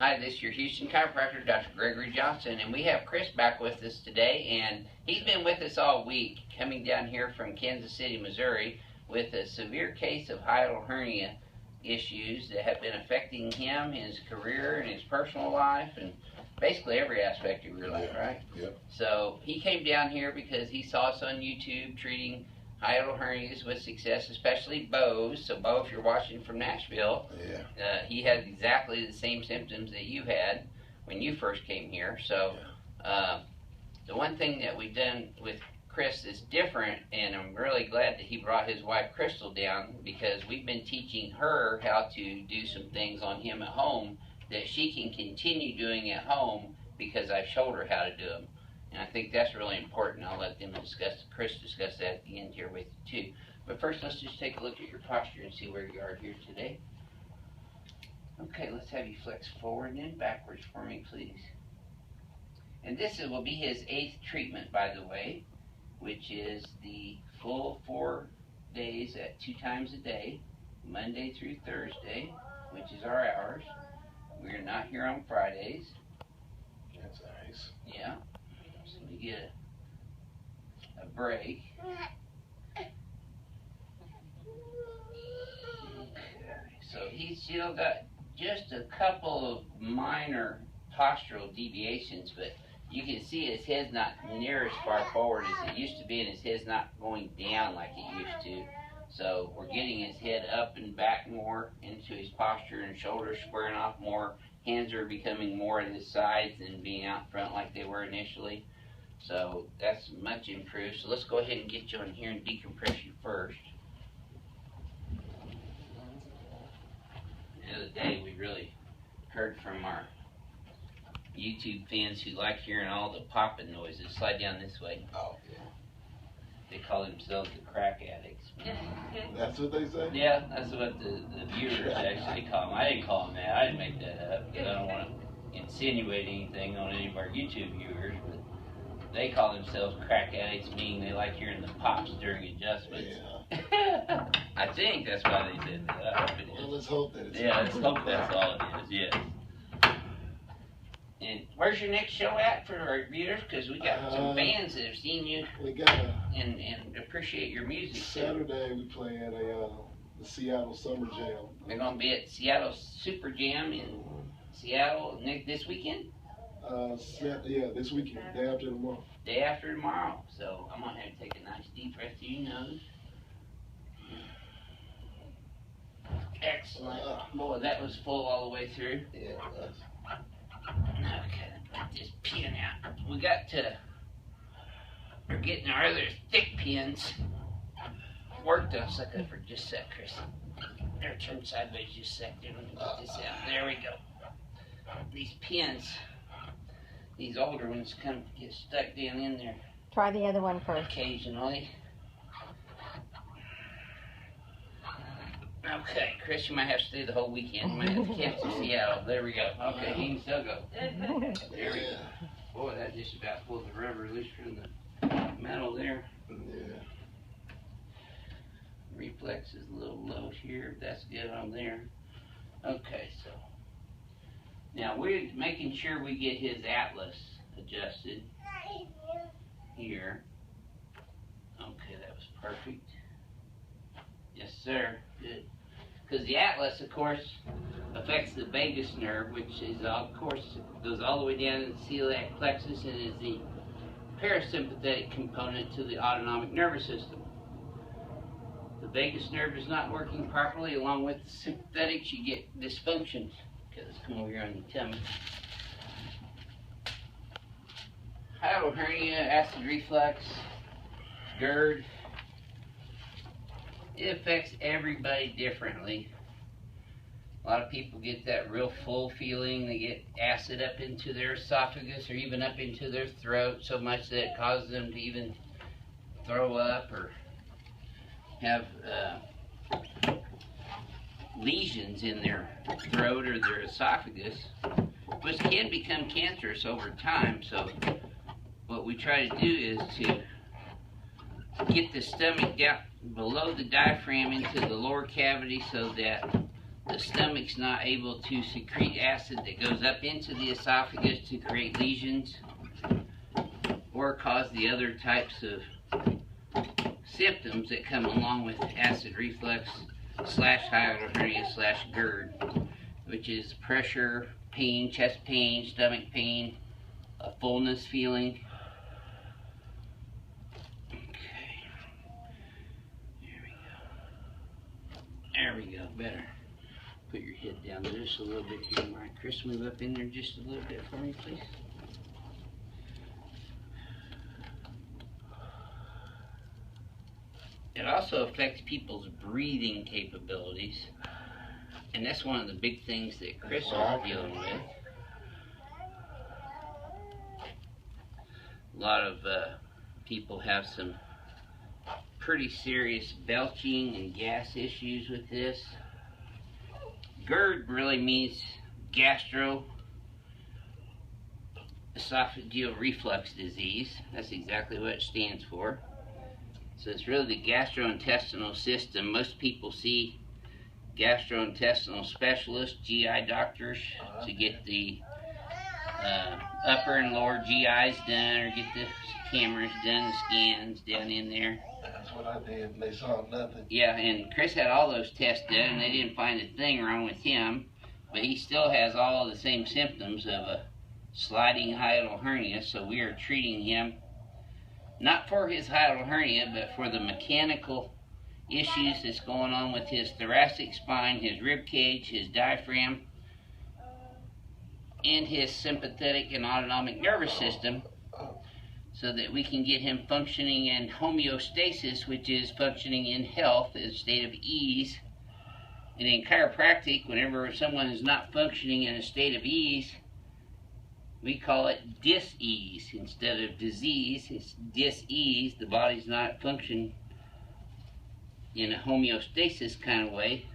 Hi, this is your Houston chiropractor, Dr. Gregory Johnson, and we have Chris back with us today, and he's been with us all week, coming down here from Kansas City, Missouri, with a severe case of hiatal hernia issues that have been affecting him, his career, and his personal life, and basically every aspect of your life, right? Yep. So he came down here because he saw us on YouTube treating hiatal hernias with success, especially Bo's. So Bo, if you're watching from Nashville, he had exactly the same symptoms that you had when you first came here. So the one thing that we've done with Chris is different, and I'm really glad that he brought his wife Crystal down, because we've been teaching her how to do some things on him at home that she can continue doing at home because I've showed her how to do them. And I think that's really important. I'll let them Chris discuss that at the end here with you too. But first, let's just take a look at your posture and see where you are here today. Okay, let's have you flex forward and then backwards for me, please. And this will be his 8th treatment, by the way, which is the full 4 days at 2 times a day, Monday through Thursday, which is our hours. We're not here on Fridays. That's nice. Yeah. So we get a break. Okay. So he's still got just a couple of minor postural deviations, but you can see his head's not near as far forward as it used to be, and his head's not going down like it used to. So we're getting his head up and back more into his posture, and shoulders squaring off more. Hands are becoming more to the sides than being out front like they were initially. So that's much improved. So let's go ahead and get you in here and decompress you first. The other day we really heard from our YouTube fans who like hearing all the popping noises. Slide down this way. Oh, yeah. They call themselves the crack addicts. That's what they say? Yeah, that's what the viewers actually call them. I didn't call them that. I didn't make that up because I don't want to insinuate anything on any of our YouTube viewers, but they call themselves crack addicts, meaning they like hearing the pops during adjustments. Yeah. I think that's why they did that. I hope it is. Well, let's hope that it's let's hope that's all it is, yes. And where's your next show at for our viewers? Because we got some fans that have seen you and appreciate your music. Saturday we play at the Seattle Summer Jam. We're going to be at Seattle Super Jam in Seattle this weekend? Yeah, this weekend, day after tomorrow. Day after tomorrow. So I'm going to have to take a nice deep breath through your nose. Excellent. Boy, that was full all the way through. Yeah, it was. Okay, put this pin out. We're getting our other thick pins worked on. Suck up for just a sec, Chris. There, turn sideways just a sec. Let me get this out. There we go. These pins, these older ones, kind of get stuck down in there. Try the other one first. Occasionally. Okay, Chris, you might have to stay the whole weekend. You might have to camp to Seattle. There we go. Okay, he can still go. There we go. Boy, that just about pulled the rubber loose from the metal there. Yeah. Reflex is a little low here. That's good on there. Okay, so now we're making sure we get his atlas adjusted here. Okay, that was perfect. Yes, sir. Good. Because the atlas, of course, affects the vagus nerve, which is, of course, goes all the way down to the celiac plexus and is the parasympathetic component to the autonomic nervous system. The vagus nerve is not working properly, along with the sympathetics, you get dysfunction. Okay, let's come over here on your tummy. Hiatal hernia, acid reflux, GERD. It affects everybody differently. A lot of people get that real full feeling. They get acid up into their esophagus or even up into their throat so much that it causes them to even throw up or have lesions in their throat or their esophagus, which can become cancerous over time. So what we try to do is to get the stomach down below the diaphragm into the lower cavity so that the stomach's not able to secrete acid that goes up into the esophagus to create lesions or cause the other types of symptoms that come along with acid reflux slash hiatal hernia slash GERD, which is pressure, pain, chest pain, stomach pain, a fullness feeling. Okay. There we go. Better. Put your head down just a little bit here. All right, Chris, move up in there just a little bit for me, please. It also affects people's breathing capabilities, and that's one of the big things that Chris is dealing with. A lot of people have some pretty serious belching and gas issues with this. GERD really means gastroesophageal reflux disease. That's exactly what it stands for. So it's really the gastrointestinal system. Most people see gastrointestinal specialists, GI doctors, to get the upper and lower GIs done, or get the cameras done, the scans down in there. That's what I did, and they saw nothing. Yeah, and Chris had all those tests done, and they didn't find a thing wrong with him, but he still has all the same symptoms of a sliding hiatal hernia, so we are treating him not for his hiatal hernia, but for the mechanical issues that's going on with his thoracic spine, his rib cage, his diaphragm, and his sympathetic and autonomic nervous system, so that we can get him functioning in homeostasis, which is functioning in health, in a state of ease. And in chiropractic, whenever someone is not functioning in a state of ease, we call it dis-ease. Instead of disease, it's dis-ease. The body's not functioning in a homeostasis kind of way.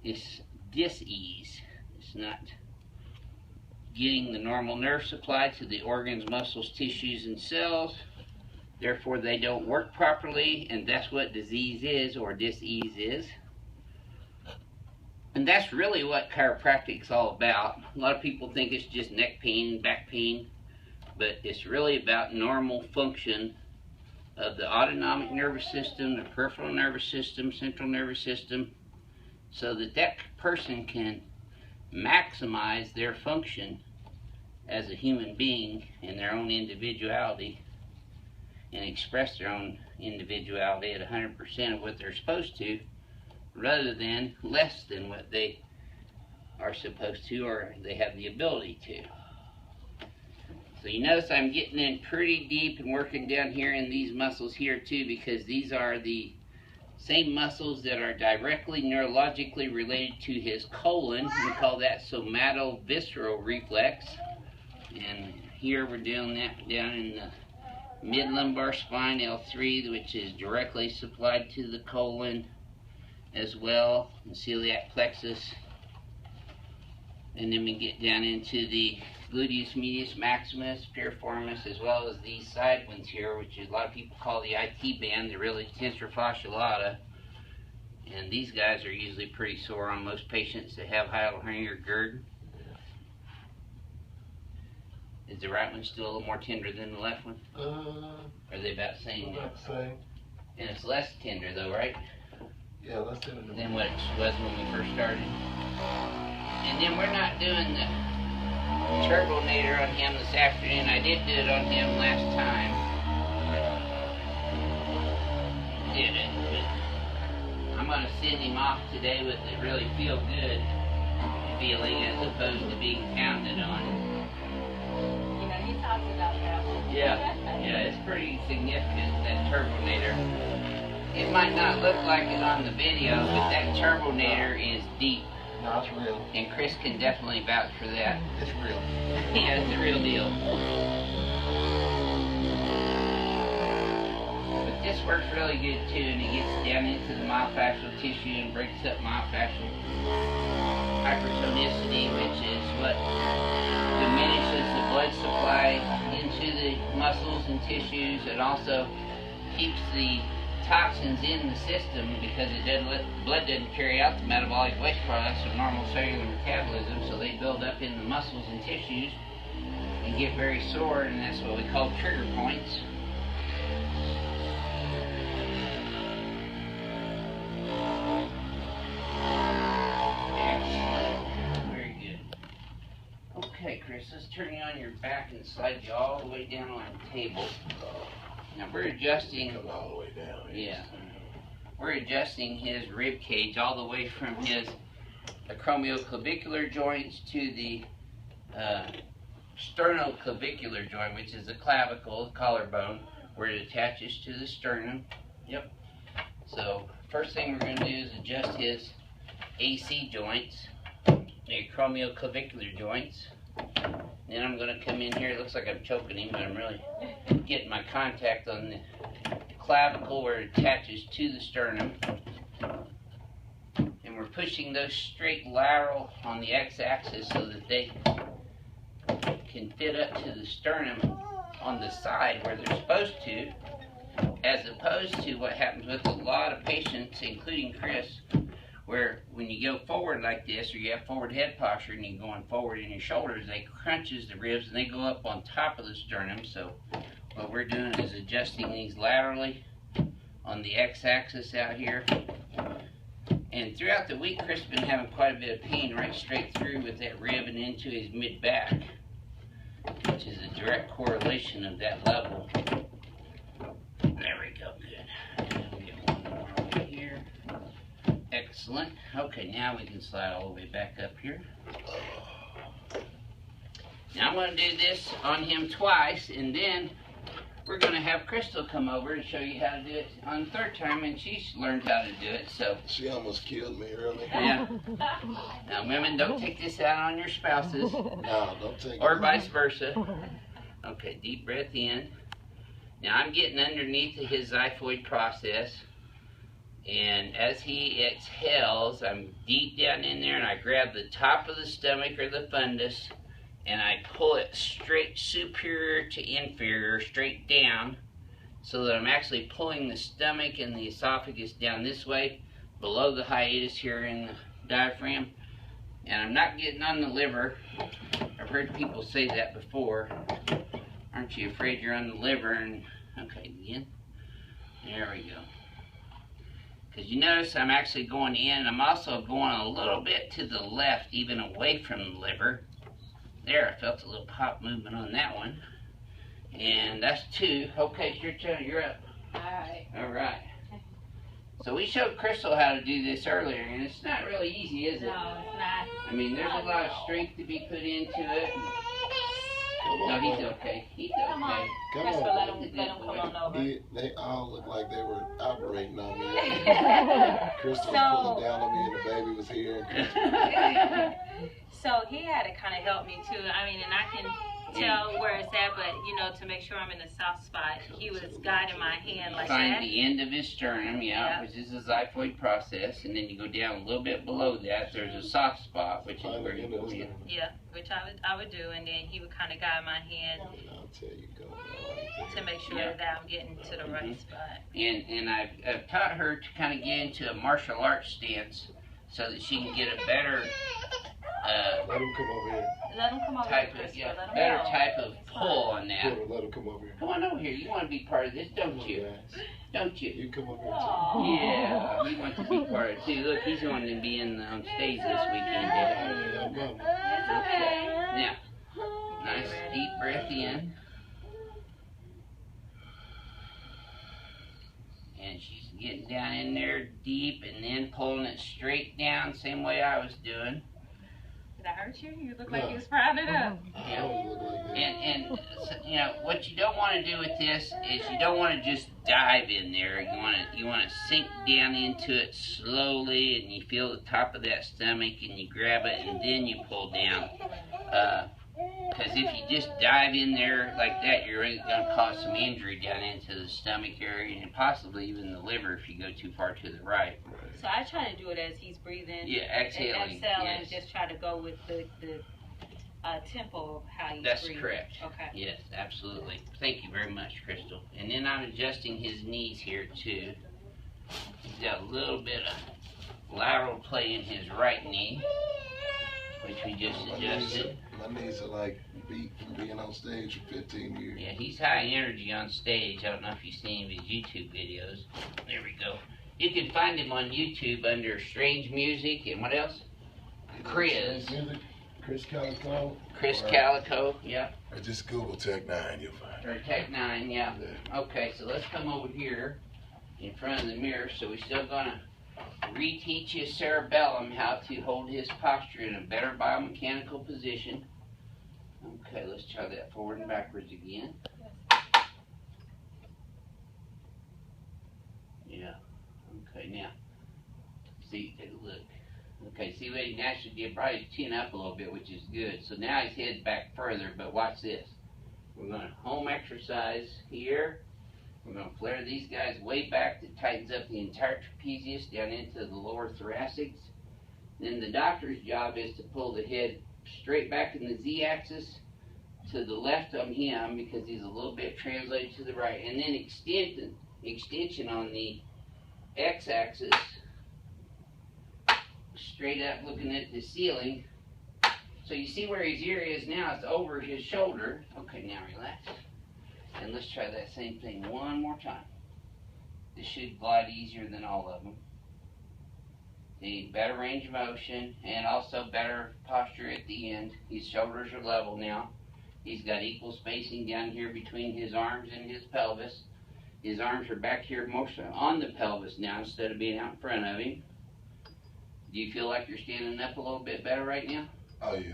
It's dis-ease. It's not getting the normal nerve supply to the organs, muscles, tissues, and cells. Therefore, they don't work properly, and that's what disease is, or dis-ease is. And that's really what chiropractic is all about. A lot of people think it's just neck pain and back pain, but it's really about normal function of the autonomic nervous system, the peripheral nervous system, central nervous system, so that that person can maximize their function as a human being in their own individuality and express their own individuality at 100% of what they're supposed to, rather than less than what they are supposed to or they have the ability to. So you notice I'm getting in pretty deep and working down here in these muscles here too, because these are the same muscles that are directly neurologically related to his colon. We call that somatovisceral reflex. And here we're doing that down in the mid-lumbar spine, L3, which is directly supplied to the colon as well, and celiac plexus. And then we get down into the gluteus medius maximus, piriformis, as well as these side ones here, which a lot of people call the IT band. They're really tensor fasciae lata. And these guys are usually pretty sore on most patients that have hiatal hernia or GERD. Is the right one still a little more tender than the left one? Are they about the same? About the same. And it's less tender though, right? Yeah, less tender than what it was when we first started. And then we're not doing the turbinator on him this afternoon. I did do it on him last time. Did it, but I'm going to send him off today with a really feel good feeling as opposed to being pounded on. You know, he talks about that one. Yeah, it's pretty significant, that turbinator. It might not look like it on the video, but that turbinator is deep. No, it's real. And Chris can definitely vouch for that. It's real. Yeah, it's a real deal. But this works really good too, and it gets down into the myofascial tissue and breaks up myofascial hypertonicity, which is what diminishes the blood supply into the muscles and tissues. It also keeps the toxins in the system because the blood doesn't carry out the metabolic waste products of normal cellular metabolism, so they build up in the muscles and tissues and get very sore, and that's what we call trigger points. Very good. Okay, Chris, let's turn you on your back and slide you all the way down on the table. Now we're adjusting. Come all the way down. Yeah. We're adjusting his rib cage all the way from his acromioclavicular joints to the sternoclavicular joint, which is the clavicle, the collarbone, where it attaches to the sternum. Yep. So first thing we're going to do is adjust his AC joints, the acromioclavicular joints. Then I'm going to come in here. It looks like I'm choking him, but I'm really getting my contact on the clavicle where it attaches to the sternum. And we're pushing those straight lateral on the x-axis so that they can fit up to the sternum on the side where they're supposed to, as opposed to what happens with a lot of patients, including Chris, where when you go forward like this, or you have forward head posture and you're going forward in your shoulders, they crunches the ribs and they go up on top of the sternum. So what we're doing is adjusting these laterally on the x-axis out here. And throughout the week, Chris has been having quite a bit of pain right straight through with that rib and into his mid-back, which is a direct correlation of that level. There we go, good. We'll get one more over here. Excellent. Okay, now we can slide all the way back up here. Now I'm going to do this on him twice, and then we're going to have Crystal come over and show you how to do it on the third time, and she's learned how to do it. So She almost killed me earlier. yeah. Now, women, don't take this out on your spouses, No, don't take it. or vice versa. Okay, deep breath in. Now I'm getting underneath his xiphoid process, and as he exhales, I'm deep down in there, and I grab the top of the stomach or the fundus, and I pull it straight superior to inferior, straight down, so that I'm actually pulling the stomach and the esophagus down this way, below the hiatus here in the diaphragm, and I'm not getting on the liver. I've heard people say that before. Aren't you afraid you're on the liver? And okay, again. There we go. Because you notice I'm actually going in, and I'm also going a little bit to the left, even away from the liver. There, I felt a little pop movement on that one. And that's two. Okay, it's your turn. You're up. Alright. All right. So we showed Crystal how to do this earlier, and it's not really easy, is it? No, it's not. I mean, there's a lot of strength to be put into it. No, he's okay. He's Come on. okay. Come Crystal, on. let him come on over. They all looked like they were operating on me. Crystal was So- pulling down on me, and the baby was here. And So he had to kind of help me too. I mean, and I can tell where it's at, but you know, to make sure I'm in the soft spot, he was guiding my hand like Find that. the end of his sternum, Yeah. which is the xiphoid process, and then you go down a little bit below that. There's a soft spot, which is find where the you end of go the in. sternum. Yeah, which I would do, and then he would kind of guide my hand I'll tell you, go right there. to make sure Yeah. that I'm getting to the right spot. And I've taught her to kind of get into a martial arts stance so that she can get a better Let him come over here. Let him come over type here, of Crystal. Let him better know. type of pull on that. Here, let him come over here. Come on over here. You want to be part of this, don't Come on, you? guys. Don't you? You come over here too. Aw. Yeah, he wants to be part of it too. Look, he's wanting to be on stage this weekend, Dad. Yeah, mama. It's okay. Now, nice deep breath in. And she's getting down in there deep and then pulling it straight down, same way I was doing. Did I hurt you? You look like you was proud of it. I always look like that. And you know what you don't want to do with this is you don't want to just dive in there. You want to sink down into it slowly, and you feel the top of that stomach, and you grab it, and then you pull down. Because if you just dive in there like that, you're going to cause some injury down into the stomach area and possibly even the liver if you go too far to the right. So I try to do it as he's breathing. Yeah, exhaling. And exhaling, Yes. just try to go with the tempo of how he's That's breathing. correct. Okay. Yes, absolutely. Thank you very much, Crystal. And then I'm adjusting his knees here too. got a little bit of lateral play in his right knee, which we just adjusted. My knees are like beat from being on stage for 15 years. Yeah, he's high energy on stage. I don't know if you've seen his YouTube videos. There we go. You can find him on YouTube under Strange Music and what else? Chris. Chris Calico. Chris Calico, yeah. Or just Google Tech 9, you'll find it. Or Tech 9, yeah. Okay, so let's come over here in front of the mirror. So we're still gonna reteach his cerebellum how to hold his posture in a better biomechanical position. Okay, let's try that forward and backwards again. Yeah. Okay, now, see, take a look. Okay, see what he naturally did? Brought his chin up a little bit, which is good. So now his head's back further, but watch this. We're going to home exercise here. We're going to flare these guys way back. That tightens up the entire trapezius down into the lower thoracics. Then the doctor's job is to pull the head straight back in the Z-axis to the left on him because he's a little bit translated to the right. And then extension on the X-axis, straight up looking at the ceiling. So you see where his ear is now, it's over his shoulder. Okay, now relax. And let's try that same thing one more time. This should glide easier than all of them. The better range of motion and also better posture at the end. His shoulders are level now. He's got equal spacing down here between his arms and his pelvis. His arms are back here mostly on the pelvis now instead of being out in front of him. Do you feel like you're standing up a little bit better right now? Oh yeah.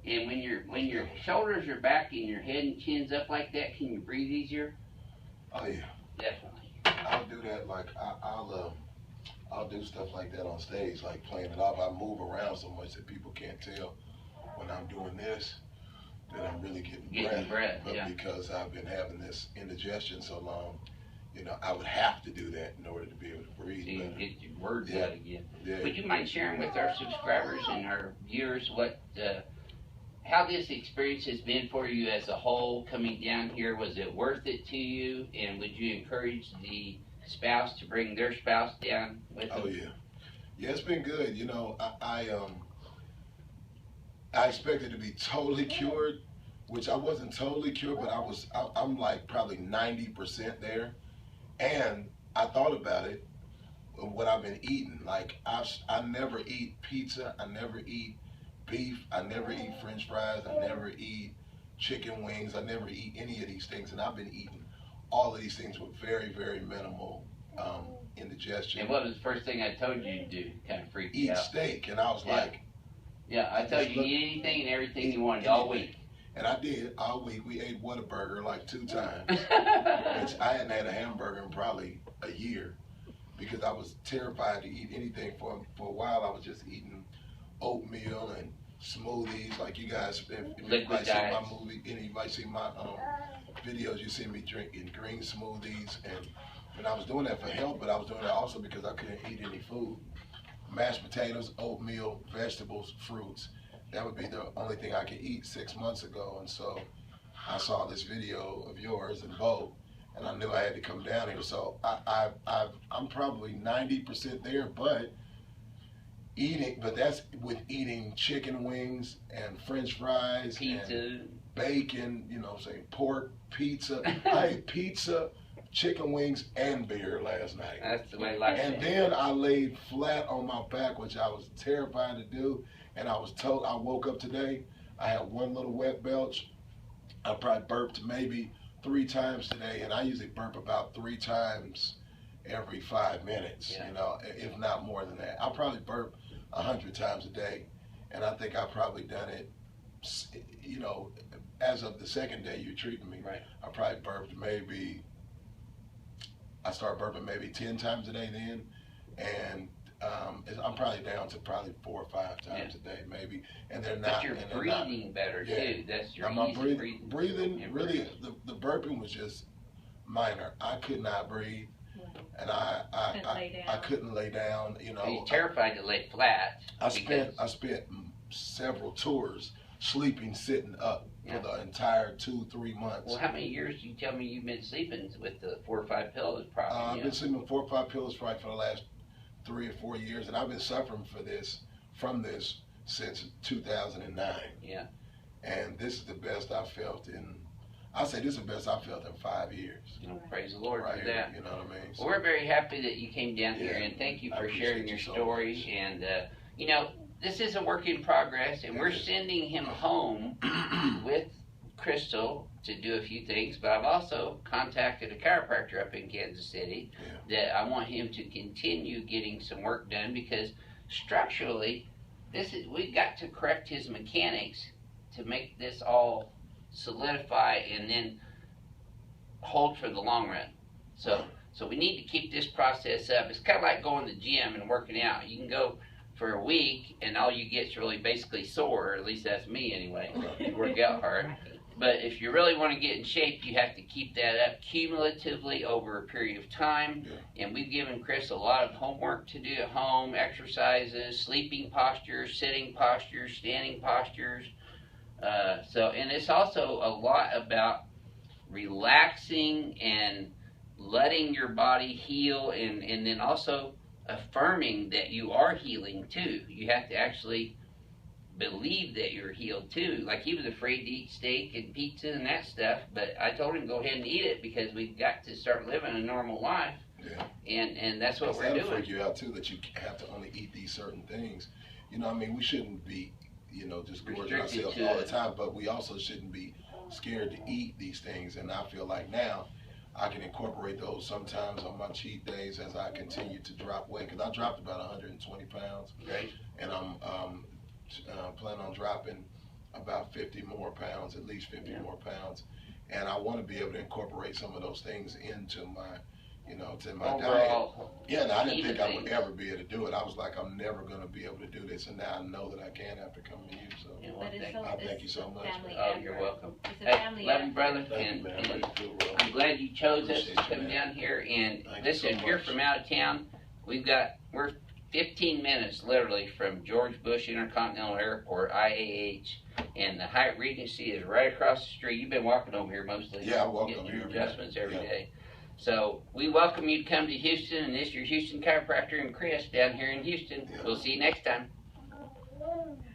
And when your shoulders are back and your head and chin's up like that, can you breathe easier? Oh yeah. Definitely. I'll do that. Like I'll do stuff like that on stage, like playing it off. I move around so much that people can't tell when I'm doing this that I'm really getting breath. But yeah. Because I've been having this indigestion so long, you know, I would have to do that in order to be able to breathe. So you better. get your words out again. Yeah. Would you mind sharing with our subscribers and our viewers what how this experience has been for you as a whole coming down here? Was it worth it to you? And would you encourage the spouse to bring their spouse down with them? Oh yeah. Yeah, it's been good. You know, I expected to be totally cured, which I wasn't totally cured, but I'm like probably 90% there. And I thought about it, what I've been eating. Like I never eat pizza, I never eat beef, I never eat French fries, I never eat chicken wings, I never eat any of these things, and I've been eating all of these things with very, very minimal indigestion. And what was the first thing I told you to do? Kind of freaked you out. Eat steak, and I was like, yeah, I told you eat anything and everything you wanted all week. And I did all week. We ate Whataburger like 2 times. Which I hadn't had a hamburger in probably a year because I was terrified to eat anything for a while. I was just eating oatmeal and smoothies, like you guys. If you might see my movie, and you might see my videos, you see me drinking green smoothies, and I was doing that for health, but I was doing that also because I couldn't eat any food. Mashed potatoes, oatmeal, vegetables, fruits. That would be the only thing I could eat 6 months ago. And so I saw this video of yours and Bo, and I knew I had to come down here. So I'm probably 90% there, but that's with eating chicken wings and French fries, pizza, and bacon, you know what I'm saying, pork, pizza. I ate pizza, chicken wings, and beer last night. That's the way life is. And then I laid flat on my back, which I was terrified to do. And I was told, I woke up today, I had one little wet belch. I probably burped maybe 3 times today, and I usually burp about 3 times every 5 minutes, you know, if not more than that. I probably burp 100 times a day, and I think I've probably done it, you know, as of the second day you're treating me. Right. I probably burped I started burping maybe 10 times a day then, and I'm probably down to probably 4 or 5 times a day, maybe. And they're not. But you're breathing better too. That's your breathing. Really, the burping was just minor. I could not breathe, and I couldn't lay down. You know, he's terrified to lay flat. I spent several tours sleeping sitting up for the entire 2-3 months. Well, how many years do you tell me you've been sleeping with the 4 or 5 pillows? Probably. I've been sleeping with 4 or 5 pillows probably for the last 3 or 4 years, and I've been suffering from this since 2009. Yeah. And this is the best I've felt this is the best I've felt in 5 years. Praise the Lord right for here, that. you know what I mean? So, well, we're very happy that you came down here, and thank you for sharing your story. So and, you know, this is a work in progress, and we're sending him home with Crystal to do a few things, but I've also contacted a chiropractor up in Kansas City that I want him to continue getting some work done, because structurally, we've got to correct his mechanics to make this all solidify and then hold for the long run. So we need to keep this process up. It's kind of like going to the gym and working out. You can go for a week and all you get is really basically sore, or at least that's me anyway. You work out hard. But if you really want to get in shape, you have to keep that up cumulatively over a period of time. And we've given Chris a lot of homework to do at home, exercises, sleeping postures, sitting postures, standing postures. And it's also a lot about relaxing and letting your body heal, and then also affirming that you are healing too. You have to actually believe that you're healed too. Like, he was afraid to eat steak and pizza and that stuff, but I told him to go ahead and eat it because we've got to start living a normal life. And that's what we're doing. That'll freak you out too, that you have to only eat these certain things. You know, I mean, we shouldn't be, just gorging ourselves all the time, but we also shouldn't be scared to eat these things. And I feel like now I can incorporate those sometimes on my cheat days as I continue to drop weight, because I dropped about 120 pounds. Right. And I'm planning on dropping about 50 more pounds, at least 50 more pounds. And I want to be able to incorporate some of those things into my, to my diet. Yeah, and I didn't think I would ever be able to do it. I was like, I'm never going to be able to do this, and now I know that I can after coming to you. So I thank you so much. Oh, you're welcome. It's a family love you, brother. And I'm glad you chose us to come down here. And listen, if you're from out of town, we're 15 minutes literally from George Bush Intercontinental Airport, IAH, and the Hyatt Regency is right across the street. You've been walking over here mostly. Yeah, I walk over here. Getting your adjustments every day. So we welcome you to come to Houston, and this is your Houston chiropractor and Chris down here in Houston. We'll see you next time.